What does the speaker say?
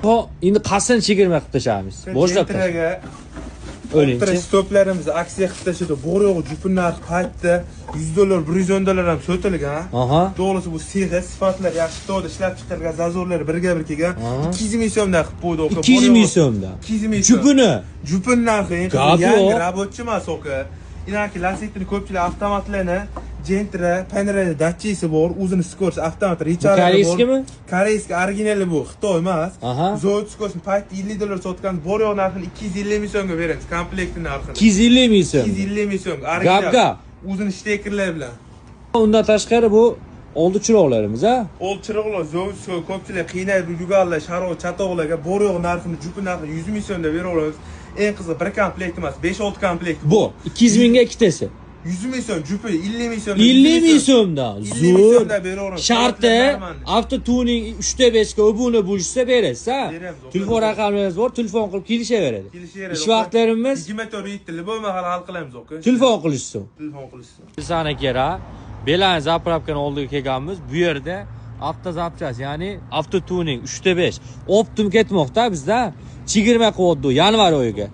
O endi qasın chegirma qilib tashamiz. Boshlab Gentraga o'linchi. stoplarimizni aksiya qilib tashadi. Bo'g'roq jupi narxi paytda $100, $110 ham sotilgan. Aha. To'g'risi bu sehi sifatlar yaxshi to'da ishlab chiqarilgan zazorlar birga bir kelgan. 200 ming so'mdan qilib qo'ydi oka. 200 ming so'mdan. 200 ming so'm. Jupini. Jupin narxi Gapi yangi yo'q. rabotchi emas oka. Inaki Lacetti'ni ko'pchilik avtomatlarni Gentra, Panarelli datchisi bor, o'zini skors avtomat recharge bor. Koreyskimi? Koreyskiy originali bu, Xitoy emas. Aha. Zo'd skorsni paytda $50 sotgan, bor yo'q narxini 250 ming so'mga beramiz, komplekti narxini. 250 ming so'm. 250 ming so'm, Gap. o'zini shtekerlar bilan. Undan tashqari bu oldi chiroqlarimiz, ha? Old chiroqlar Zo'd ko'pchilik qiynaydi, yugarlar, sharo, chatoqlarga bor yo'q narxini, jupi narxini 100 ming so'mda beraveramiz. Eng qizig'i bir komplekt emas, 5-6 komplekt. Bu 200 mingga ikkitasi. 100 ming so'm, jupi 50 ming so'm. 50 ming so'mdan. 50 ming Zo'r. so'mda beraveramiz. Sharti avtotuning 3/5 ga obuna bo'lishsa berasiz, ha? Beramiz. Telefon raqamingiz bor, telefon qilib kelishaveradi. Kelishaveradi. Ish vaqtlarimiz 24 tilli bo'lma, hal qilamiz oka. telefon qilishsin. Telefon qilishsin. Sana kera Belan zapravkani oldiga kelganmiz. Bu yerda avtozapchas, ya'ni avtotuning 3/5 optim ketmoqda bizda. 20 qilyapti yanvar oyiga.